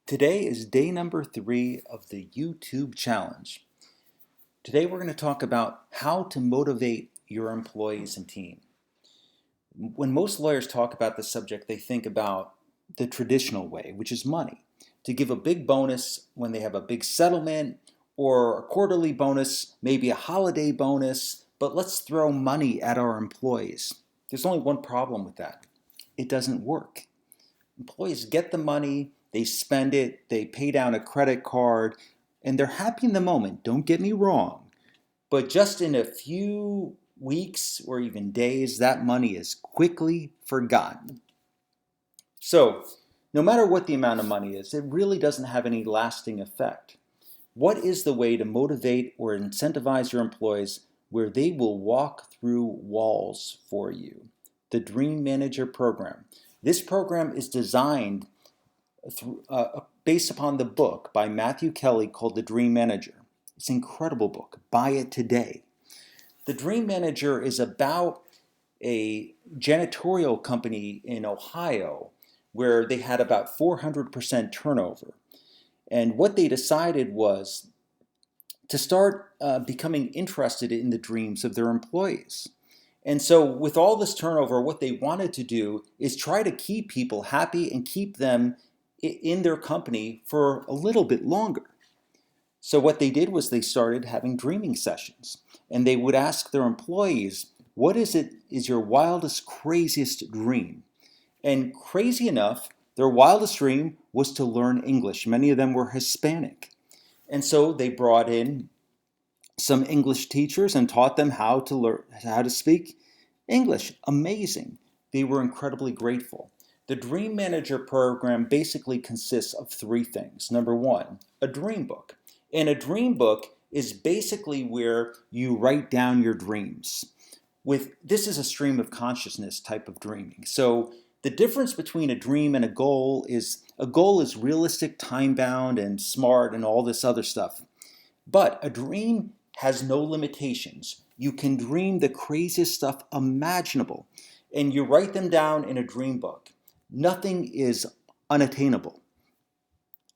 Today is day number 3 of the YouTube challenge. Today we're going to talk about how to motivate your employees and team. When most lawyers talk about this subject, they think about the traditional way, which is money. To give a big bonus when they have a big settlement or a quarterly bonus, maybe a holiday bonus, but let's throw money at our employees. There's only one problem with that. It doesn't work. Employees get the money, they spend it, they pay down a credit card, and they're happy in the moment, don't get me wrong. But just in a few weeks or even days, that money is quickly forgotten. So, no matter what the amount of money is, it really doesn't have any lasting effect. What is the way to motivate or incentivize your employees where they will walk through walls for you? The Dream Manager program. This program is designed based upon the book by Matthew Kelly called The Dream Manager. It's an incredible book. Buy it today. The Dream Manager is about a janitorial company in Ohio where they had about 400% turnover. And what they decided was to start becoming interested in the dreams of their employees. And so with all this turnover, what they wanted to do is try to keep people happy and keep them in their company for a little bit longer. So what they did was they started having dreaming sessions, and they would ask their employees, what is your wildest, craziest dream? And crazy enough, their wildest dream was to learn English. Many of them were Hispanic. And so they brought in some English teachers and taught them how to speak English. Amazing. They were incredibly grateful. The Dream Manager program basically consists of 3 things. Number 1, a dream book. And a dream book is basically where you write down your dreams. This is a stream of consciousness type of dreaming. So the difference between a dream and a goal is realistic, time-bound, and smart, and all this other stuff. But a dream has no limitations. You can dream the craziest stuff imaginable, and you write them down in a dream book. Nothing is unattainable.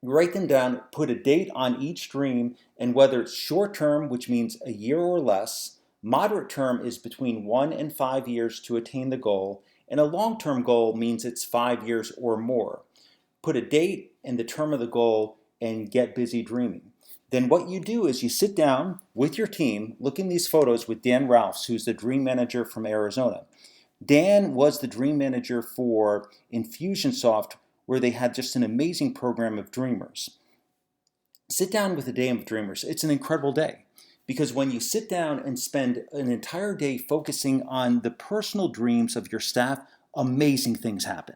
You write them down, put a date on each dream, and whether it's short term, which means a year or less, moderate term is between 1 and 5 years to attain the goal, and a long-term goal means it's 5 years or more. Put a date and the term of the goal and get busy dreaming. Then what you do is you sit down with your team, look in these photos with Dan Ralphs, who's the Dream Manager from Arizona. Dan was the Dream Manager for Infusionsoft, where they had just an amazing program of dreamers. Sit down with a day of dreamers. It's an incredible day because when you sit down and spend an entire day focusing on the personal dreams of your staff, amazing things happen.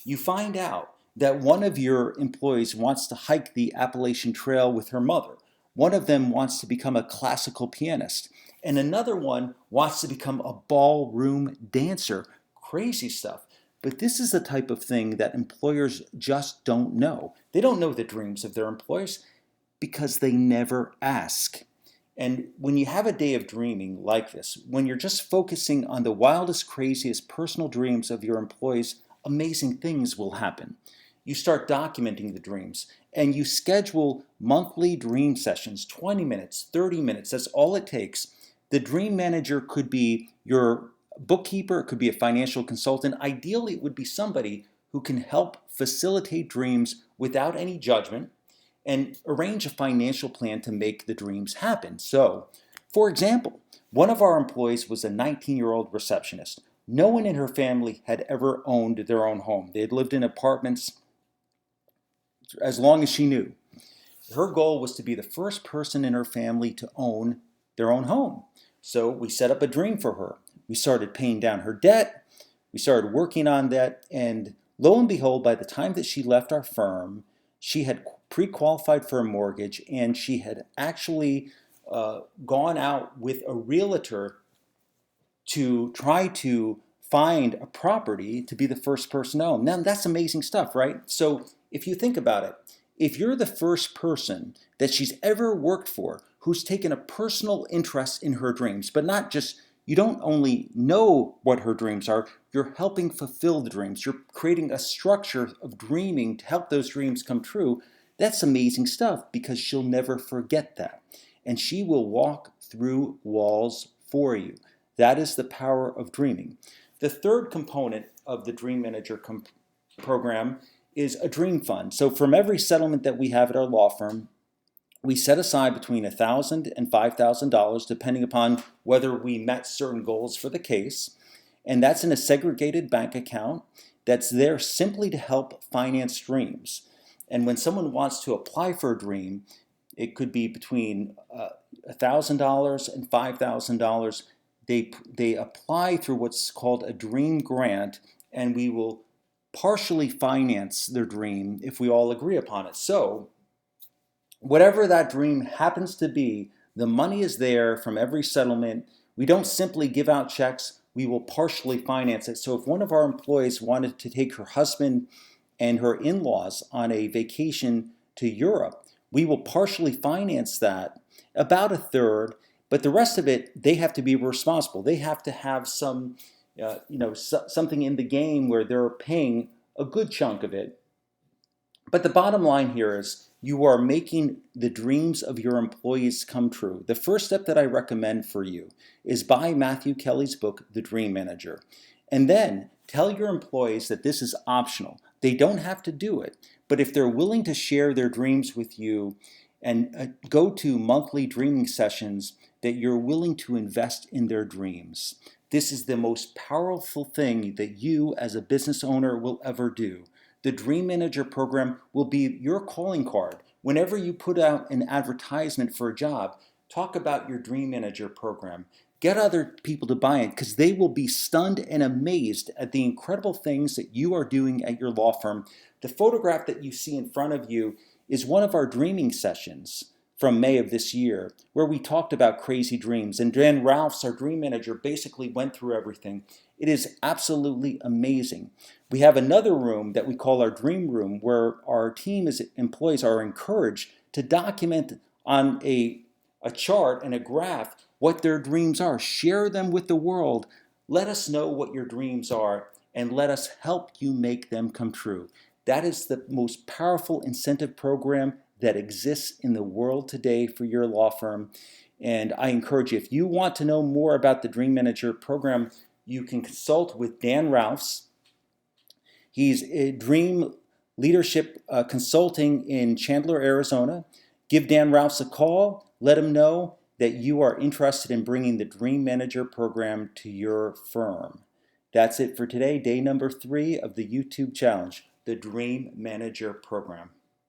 You find out that one of your employees wants to hike the Appalachian Trail with her mother. One of them wants to become a classical pianist. And another one wants to become a ballroom dancer. Crazy stuff. But this is the type of thing that employers just don't know. They don't know the dreams of their employees because they never ask. And when you have a day of dreaming like this, when you're just focusing on the wildest, craziest personal dreams of your employees, amazing things will happen. You start documenting the dreams and you schedule monthly dream sessions, 20 minutes, 30 minutes, that's all it takes. The Dream Manager could be your bookkeeper, it could be a financial consultant. Ideally, it would be somebody who can help facilitate dreams without any judgment and arrange a financial plan to make the dreams happen. So, for example, one of our employees was a 19-year-old receptionist. No one in her family had ever owned their own home. They had lived in apartments as long as she knew. Her goal was to be the first person in her family to own their own home. So we set up a dream for her. We started paying down her debt. We started working on that. And lo and behold, by the time that she left our firm, she had pre-qualified for a mortgage and she had actually gone out with a realtor to try to find a property to be the first person to own. Now that's amazing stuff, right? So if you think about it, if you're the first person that she's ever worked for who's taken a personal interest in her dreams, but not just, you don't only know what her dreams are, You're helping fulfill the dreams. You're creating a structure of dreaming to help those dreams come true. That's amazing stuff because she'll never forget that. And she will walk through walls for you. That is the power of dreaming. The third component of the Dream Manager program is a dream fund. So from every settlement that we have at our law firm, we set aside between $1,000 and $5,000 depending upon whether we met certain goals for the case. And that's in a segregated bank account that's there simply to help finance dreams. And when someone wants to apply for a dream, it could be between $1,000 and $5,000. They apply through what's called a dream grant, and we will partially finance their dream if we all agree upon it. So whatever that dream happens to be, the money is there from every settlement. We don't simply give out checks, we will partially finance it. So if one of our employees wanted to take her husband and her in-laws on a vacation to Europe, we will partially finance that, about a third, but the rest of it, they have to be responsible. They have to have some, something in the game where they're paying a good chunk of it. But the bottom line here is you are making the dreams of your employees come true. The first step that I recommend for you is buy Matthew Kelly's book, The Dream Manager. And then tell your employees that this is optional. They don't have to do it. But if they're willing to share their dreams with you and go to monthly dreaming sessions, that you're willing to invest in their dreams. This is the most powerful thing that you as a business owner will ever do. The Dream Manager program will be your calling card. Whenever you put out an advertisement for a job, talk about your Dream Manager program. Get other people to buy it because they will be stunned and amazed at the incredible things that you are doing at your law firm. The photograph that you see in front of you is one of our dreaming sessions from May of this year, where we talked about crazy dreams. And Dan Ralphs, our dream manager, basically went through everything. It is absolutely amazing. We have another room that we call our dream room, where our team as employees are encouraged to document on a chart and a graph what their dreams are. Share them with the world. Let us know what your dreams are, and let us help you make them come true. That is the most powerful incentive program that exists in the world today for your law firm. And I encourage you, if you want to know more about the Dream Manager program, you can consult with Dan Ralphs. He's a Dream Leadership Consulting in Chandler, Arizona. Give Dan Ralphs a call. Let him know that you are interested in bringing the Dream Manager program to your firm. That's it for today, day number 3 of the YouTube challenge, the Dream Manager program.